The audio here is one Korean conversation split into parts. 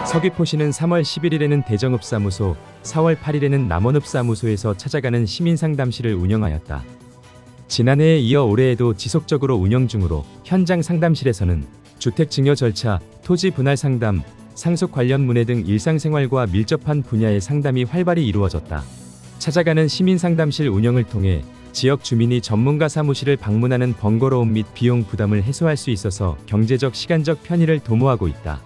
서귀포시는 3월 11일에는 대정읍사무소, 4월 8일에는 남원읍사무소에서 찾아가는 시민상담실을 운영하였다. 지난해에 이어 올해에도 지속적으로 운영 중으로 현장 상담실에서는 주택 증여 절차, 토지 분할 상담, 상속 관련 문의 등 일상생활과 밀접한 분야의 상담이 활발히 이루어졌다. 찾아가는 시민상담실 운영을 통해 지역 주민이 전문가 사무실을 방문하는 번거로움 및 비용 부담을 해소할 수 있어서 경제적 시간적 편의를 도모하고 있다.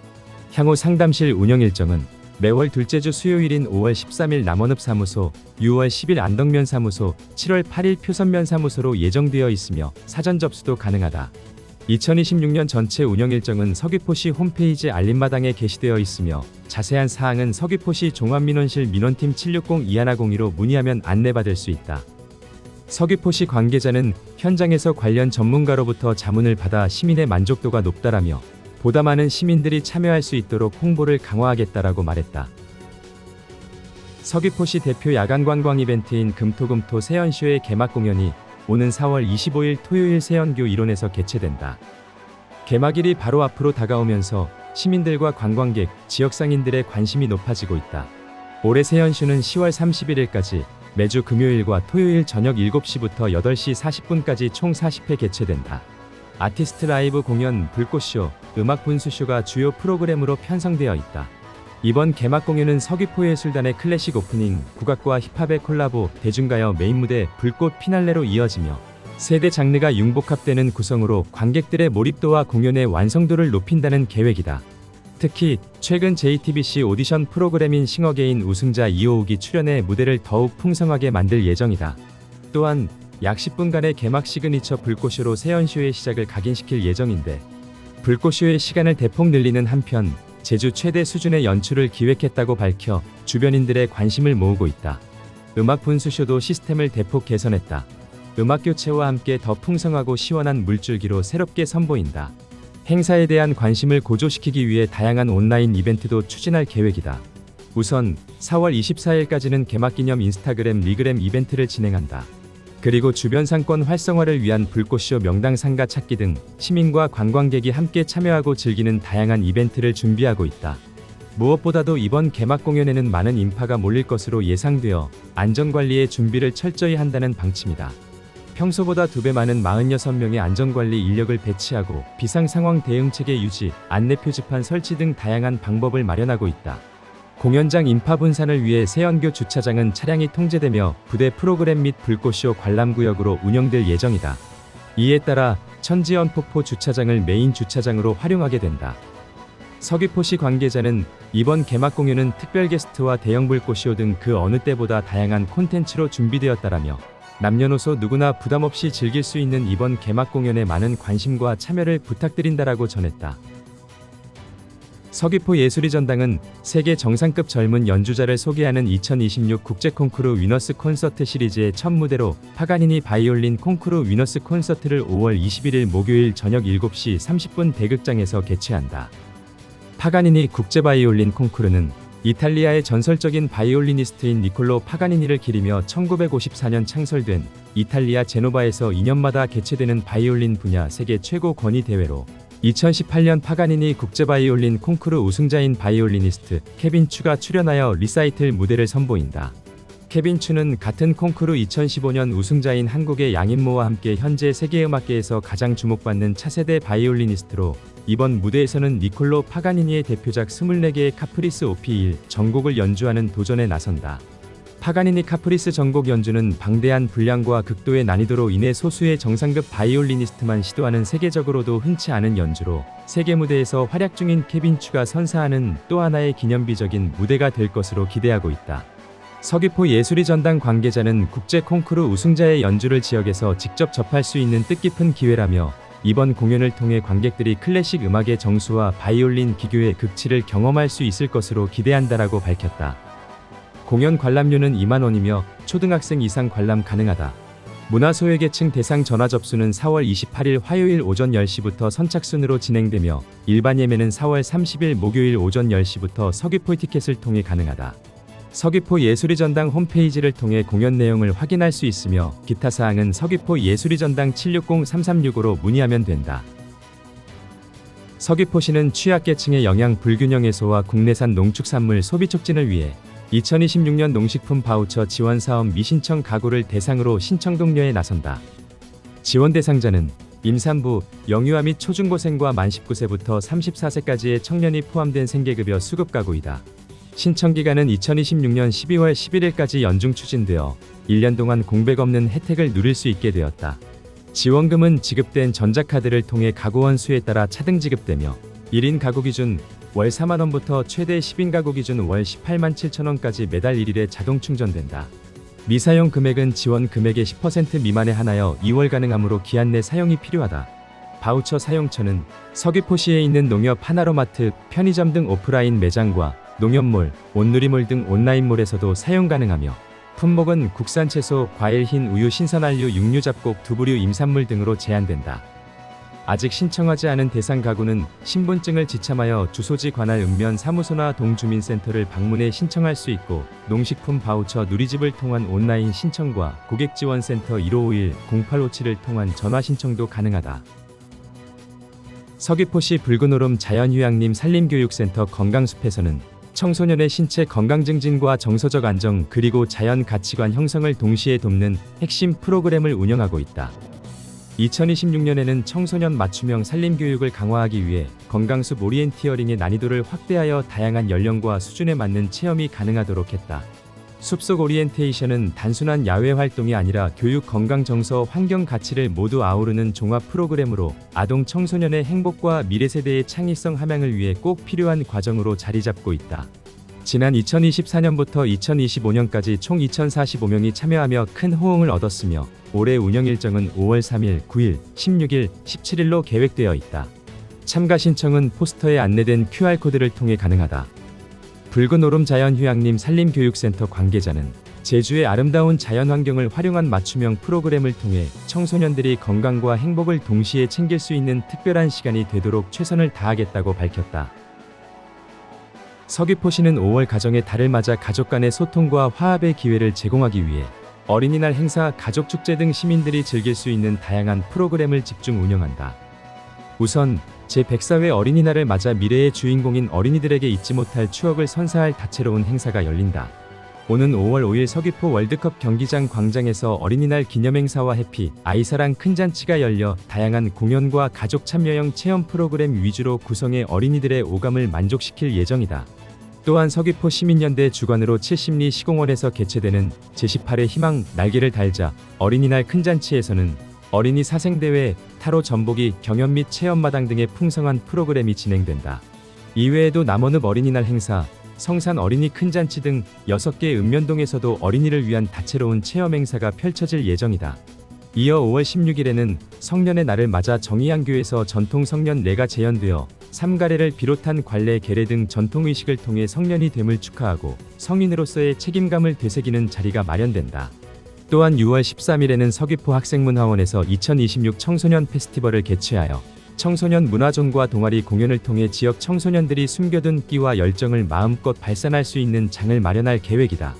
향후 상담실 운영 일정은 매월 둘째 주 수요일인 5월 13일 남원읍 사무소, 6월 10일 안덕면 사무소, 7월 8일 표선면 사무소로 예정되어 있으며 사전 접수도 가능하다. 2026년 전체 운영 일정은 서귀포시 홈페이지 알림마당에 게시되어 있으며 자세한 사항은 서귀포시 종합민원실 민원팀 760-2102로 문의하면 안내받을 수 있다. 서귀포시 관계자는 현장에서 관련 전문가로부터 자문을 받아 시민의 만족도가 높다라며 보다 많은 시민들이 참여할 수 있도록 홍보를 강화하겠다라고 말했다. 서귀포시 대표 야간 관광 이벤트인 금토금토 세연쇼의 개막 공연이 오는 4월 25일 토요일 세연교 일원에서 개최된다. 개막일이 바로 앞으로 다가오면서 시민들과 관광객, 지역 상인들의 관심이 높아지고 있다. 올해 세연쇼는 10월 31일까지 매주 금요일과 토요일 저녁 7시부터 8시 40분까지 총 40회 개최된다. 아티스트 라이브 공연, 불꽃쇼, 음악 분수쇼가 주요 프로그램으로 편성되어 있다. 이번 개막 공연은 서귀포예술단의 클래식 오프닝, 국악과 힙합의 콜라보, 대중가요 메인 무대, 불꽃 피날레로 이어지며 세대 장르가 융복합되는 구성으로 관객들의 몰입도와 공연의 완성도를 높인다는 계획이다. 특히 최근 JTBC 오디션 프로그램인 싱어게인 우승자 이호욱이 출연해 무대를 더욱 풍성하게 만들 예정이다. 또한 약 10분간의 개막 시그니처 불꽃쇼로 세연쇼의 시작을 각인시킬 예정인데 불꽃쇼의 시간을 대폭 늘리는 한편 제주 최대 수준의 연출을 기획했다고 밝혀 주변인들의 관심을 모으고 있다. 음악 분수쇼도 시스템을 대폭 개선했다. 음악 교체와 함께 더 풍성하고 시원한 물줄기로 새롭게 선보인다. 행사에 대한 관심을 고조시키기 위해 다양한 온라인 이벤트도 추진할 계획이다. 우선 4월 24일까지는 개막기념 인스타그램 리그램 이벤트를 진행한다. 그리고 주변 상권 활성화를 위한 불꽃쇼 명당 상가 찾기 등 시민과 관광객이 함께 참여하고 즐기는 다양한 이벤트를 준비하고 있다. 무엇보다도 이번 개막 공연에는 많은 인파가 몰릴 것으로 예상되어 안전관리에 준비를 철저히 한다는 방침이다. 평소보다 2배 많은 46명의 안전관리 인력을 배치하고 비상상황 대응체계 유지, 안내 표지판 설치 등 다양한 방법을 마련하고 있다. 공연장 인파 분산을 위해 세연교 주차장은 차량이 통제되며 부대 프로그램 및 불꽃쇼 관람구역으로 운영될 예정이다. 이에 따라 천지연 폭포 주차장을 메인 주차장으로 활용하게 된다. 서귀포시 관계자는 이번 개막 공연은 특별 게스트와 대형 불꽃쇼 등 그 어느 때보다 다양한 콘텐츠로 준비되었다라며 남녀노소 누구나 부담없이 즐길 수 있는 이번 개막 공연에 많은 관심과 참여를 부탁드린다라고 전했다. 서귀포 예술의 전당은 세계 정상급 젊은 연주자를 소개하는 2026 국제 콩쿠르 위너스 콘서트 시리즈의 첫 무대로 파가니니 바이올린 콩쿠르 위너스 콘서트를 5월 21일 목요일 저녁 7시 30분 대극장에서 개최한다. 파가니니 국제 바이올린 콩쿠르는 이탈리아의 전설적인 바이올리니스트인 니콜로 파가니니를 기리며 1954년 창설된 이탈리아 제노바에서 2년마다 개최되는 바이올린 분야 세계 최고 권위 대회로 2018년 파가니니 국제 바이올린 콩쿠르 우승자인 바이올리니스트 케빈 추가 출연하여 리사이틀 무대를 선보인다. 케빈 추는 같은 콩쿠르 2015년 우승자인 한국의 양인모와 함께 현재 세계음악계에서 가장 주목받는 차세대 바이올리니스트로 이번 무대에서는 니콜로 파가니니의 대표작 24개의 카프리스 OP1 전곡을 연주하는 도전에 나선다. 파가니니 카프리스 전곡 연주는 방대한 분량과 극도의 난이도로 인해 소수의 정상급 바이올리니스트만 시도하는 세계적으로도 흔치 않은 연주로 세계 무대에서 활약 중인 케빈 추가 선사하는 또 하나의 기념비적인 무대가 될 것으로 기대하고 있다. 서귀포 예술의 전당 관계자는 국제 콩쿠르 우승자의 연주를 지역에서 직접 접할 수 있는 뜻깊은 기회라며 이번 공연을 통해 관객들이 클래식 음악의 정수와 바이올린 기교의 극치를 경험할 수 있을 것으로 기대한다라고 밝혔다. 공연 관람료는 2만 원이며 초등학생 이상 관람 가능하다. 문화소외계층 대상 전화 접수는 4월 28일 화요일 오전 10시부터 선착순으로 진행되며 일반 예매는 4월 30일 목요일 오전 10시부터 서귀포 티켓을 통해 가능하다. 서귀포 예술의 전당 홈페이지를 통해 공연 내용을 확인할 수 있으며 기타 사항은 서귀포 예술의 전당 760-3365로 문의하면 된다. 서귀포시는 취약계층의 영양 불균형 해소와 국내산 농축산물 소비 촉진을 위해 2026년 농식품 바우처 지원 사업 미신청 가구를 대상으로 신청 독려에 나선다. 지원 대상자는 임산부, 영유아 및 초중고생과 만 19세부터 34세까지의 청년이 포함된 생계급여 수급 가구이다. 신청 기간은 2026년 12월 11일까지 연중 추진되어 1년 동안 공백 없는 혜택을 누릴 수 있게 되었다. 지원금은 지급된 전자카드를 통해 가구원 수에 따라 차등 지급되며 1인 가구 기준 월 4만원부터 최대 10인 가구 기준 월 18만 7천원까지 매달 1일에 자동 충전된다. 미사용 금액은 지원 금액의 10% 미만에 한하여 2월 가능하므로 기한 내 사용이 필요하다. 바우처 사용처는 서귀포시에 있는 농협 하나로마트, 편의점 등 오프라인 매장과 농협몰, 온누리몰 등 온라인몰에서도 사용 가능하며 품목은 국산 채소, 과일, 흰 우유, 신선한류, 육류, 잡곡, 두부류, 임산물 등으로 제한된다. 아직 신청하지 않은 대상 가구는 신분증을 지참하여 주소지 관할 읍면 사무소나 동주민센터를 방문해 신청할 수 있고 농식품 바우처 누리집을 통한 온라인 신청과 고객지원센터 1551-0857을 통한 전화 신청도 가능하다. 서귀포시 붉은오름 자연휴양림 산림교육센터 건강숲에서는 청소년의 신체 건강 증진과 정서적 안정 그리고 자연 가치관 형성을 동시에 돕는 핵심 프로그램을 운영하고 있다. 2026년에는 청소년 맞춤형 산림교육을 강화하기 위해 건강숲 오리엔티어링의 난이도를 확대하여 다양한 연령과 수준에 맞는 체험이 가능하도록 했다. 숲속 오리엔테이션은 단순한 야외 활동이 아니라 교육, 건강, 정서, 환경 가치를 모두 아우르는 종합 프로그램으로 아동 청소년의 행복과 미래 세대의 창의성 함양을 위해 꼭 필요한 과정으로 자리 잡고 있다. 지난 2024년부터 2025년까지 총 2045명이 참여하며 큰 호응을 얻었으며 올해 운영 일정은 5월 3일, 9일, 16일, 17일로 계획되어 있다. 참가 신청은 포스터에 안내된 QR코드를 통해 가능하다. 붉은오름 자연휴양림 산림교육센터 관계자는 제주의 아름다운 자연환경을 활용한 맞춤형 프로그램을 통해 청소년들이 건강과 행복을 동시에 챙길 수 있는 특별한 시간이 되도록 최선을 다하겠다고 밝혔다. 서귀포시는 5월 가정의 달을 맞아 가족 간의 소통과 화합의 기회를 제공하기 위해 어린이날 행사, 가족축제 등 시민들이 즐길 수 있는 다양한 프로그램을 집중 운영한다. 우선 제104회 어린이날을 맞아 미래의 주인공인 어린이들에게 잊지 못할 추억을 선사할 다채로운 행사가 열린다. 오는 5월 5일 서귀포 월드컵 경기장 광장에서 어린이날 기념행사와 해피, 아이사랑 큰잔치가 열려 다양한 공연과 가족 참여형 체험 프로그램 위주로 구성해 어린이들의 오감을 만족시킬 예정이다. 또한 서귀포 시민연대 주관으로 70리 시공원에서 개최되는 제18회 희망 날개를 달자 어린이날 큰잔치에서는 어린이 사생대회, 타로 전보기, 경연 및 체험마당 등의 풍성한 프로그램이 진행된다. 이외에도 남원읍 어린이날 행사, 성산 어린이 큰잔치 등 6개 읍면동에서도 어린이를 위한 다채로운 체험 행사가 펼쳐질 예정이다. 이어 5월 16일에는 성년의 날을 맞아 정의양교에서 전통 성년 내가 재현되어 삼가래를 비롯한 관례, 계례 등 전통의식을 통해 성년이 됨을 축하하고 성인으로서의 책임감을 되새기는 자리가 마련된다. 또한 6월 13일에는 서귀포 학생문화원에서 2026 청소년 페스티벌을 개최하여 청소년 문화존과 동아리 공연을 통해 지역 청소년들이 숨겨둔 끼와 열정을 마음껏 발산할 수 있는 장을 마련할 계획이다.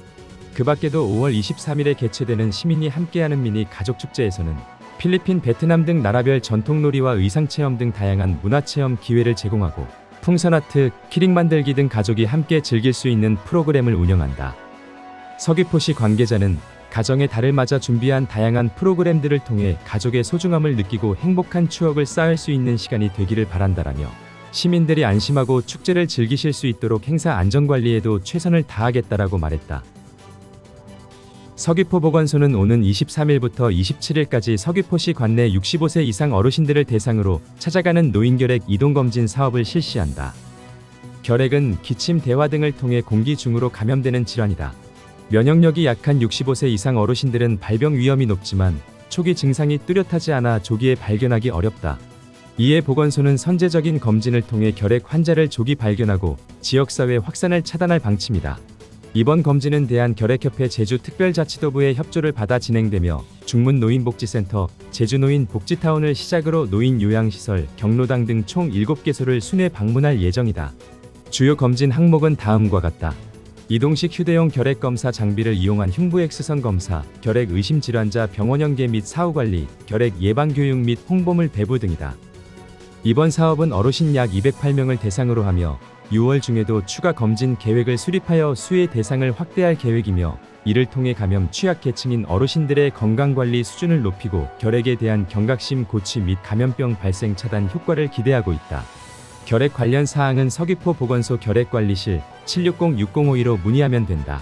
그 밖에도 5월 23일에 개최되는 시민이 함께하는 미니 가족축제에서는 필리핀, 베트남 등 나라별 전통놀이와 의상체험 등 다양한 문화체험 기회를 제공하고 풍선아트, 키링 만들기 등 가족이 함께 즐길 수 있는 프로그램을 운영한다. 서귀포시 관계자는 가정의 달을 맞아 준비한 다양한 프로그램들을 통해 가족의 소중함을 느끼고 행복한 추억을 쌓을 수 있는 시간이 되기를 바란다라며 시민들이 안심하고 축제를 즐기실 수 있도록 행사 안전관리에도 최선을 다하겠다라고 말했다. 서귀포 보건소는 오는 23일부터 27일까지 서귀포시 관내 65세 이상 어르신들을 대상으로 찾아가는 노인결핵 이동검진 사업을 실시한다. 결핵은 기침, 대화 등을 통해 공기 중으로 감염되는 질환이다. 면역력이 약한 65세 이상 어르신들은 발병 위험이 높지만 초기 증상이 뚜렷하지 않아 조기에 발견하기 어렵다. 이에 보건소는 선제적인 검진을 통해 결핵 환자를 조기 발견하고 지역사회 확산을 차단할 방침이다. 이번 검진은 대한결핵협회 제주특별자치도부의 협조를 받아 진행되며 중문노인복지센터, 제주노인복지타운을 시작으로 노인요양시설, 경로당 등 총 7개소를 순회 방문할 예정이다. 주요 검진 항목은 다음과 같다. 이동식 휴대용 결핵검사 장비를 이용한 흉부 X선 검사, 결핵 의심 질환자 병원 연계 및 사후관리, 결핵 예방교육 및 홍보물 배부 등이다. 이번 사업은 어르신 약 208명을 대상으로 하며 6월 중에도 추가 검진 계획을 수립하여 수혜 대상을 확대할 계획이며, 이를 통해 감염 취약계층인 어르신들의 건강관리 수준을 높이고 결핵에 대한 경각심 고취 및 감염병 발생 차단 효과를 기대하고 있다. 결핵 관련 사항은 서귀포 보건소 결핵관리실 760-6052로 문의하면 된다.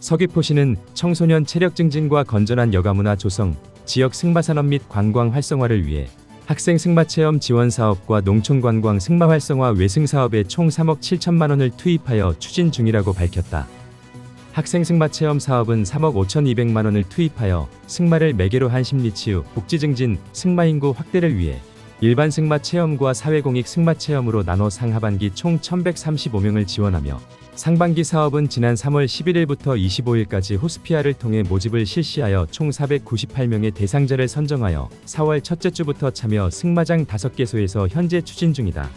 서귀포시는 청소년 체력 증진과 건전한 여가문화 조성, 지역 승마산업 및 관광 활성화를 위해 학생 승마체험 지원 사업과 농촌관광 승마 활성화 외승 사업에 총 3억 7천만 원을 투입하여 추진 중이라고 밝혔다. 학생 승마체험 사업은 3억 5,200만 원을 투입하여 승마를 매개로 한 심리치유, 복지 증진, 승마 인구 확대를 위해 일반 승마 체험과 사회공익 승마 체험으로 나눠 상하반기 총 1,135명을 지원하며, 상반기 사업은 지난 3월 11일부터 25일까지 호스피아를 통해 모집을 실시하여 총 498명의 대상자를 선정하여 4월 첫째 주부터 참여 승마장 5개소에서 현재 추진 중이다.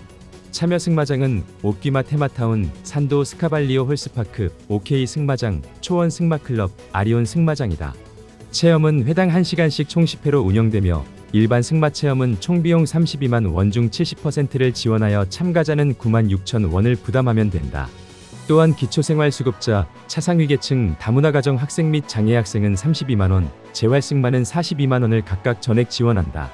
참여 승마장은 옥기마 테마타운, 산도 스카발리오 홀스파크, OK 승마장, 초원 승마클럽, 아리온 승마장이다. 체험은 회당 1시간씩 총 10회로 운영되며, 일반 승마 체험은 총 비용 32만 원 중 70%를 지원하여 참가자는 9만 6천 원을 부담하면 된다. 또한 기초생활수급자, 차상위계층, 다문화가정 학생 및 장애학생은 32만 원, 재활승마는 42만 원을 각각 전액 지원한다.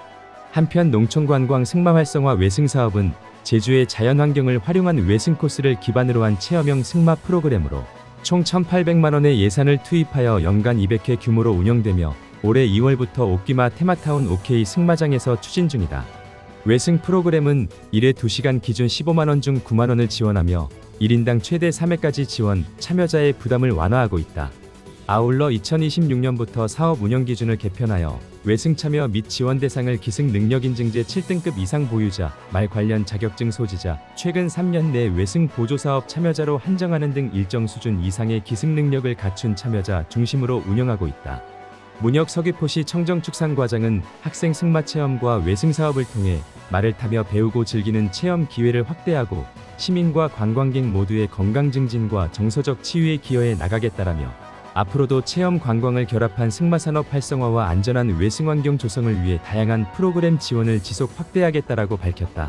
한편 농촌관광 승마 활성화 외승 사업은 제주의 자연환경을 활용한 외승 코스를 기반으로 한 체험형 승마 프로그램으로 총 1,800만 원의 예산을 투입하여 연간 200회 규모로 운영되며, 올해 2월부터 옥기마 테마타운 OK 승마장에서 추진 중이다. 외승 프로그램은 1회 2시간 기준 15만 원 중 9만 원을 지원하며 1인당 최대 3회까지 지원, 참여자의 부담을 완화하고 있다. 아울러 2026년부터 사업 운영 기준을 개편하여 외승 참여 및 지원 대상을 기승 능력 인증제 7등급 이상 보유자, 말 관련 자격증 소지자, 최근 3년 내 외승 보조 사업 참여자로 한정하는 등 일정 수준 이상의 기승 능력을 갖춘 참여자 중심으로 운영하고 있다. 문혁 서귀포시 청정축산과장은 학생 승마 체험과 외승 사업을 통해 말을 타며 배우고 즐기는 체험 기회를 확대하고 시민과 관광객 모두의 건강 증진과 정서적 치유에 기여해 나가겠다라며, 앞으로도 체험 관광을 결합한 승마산업 활성화와 안전한 외승 환경 조성을 위해 다양한 프로그램 지원을 지속 확대하겠다라고 밝혔다.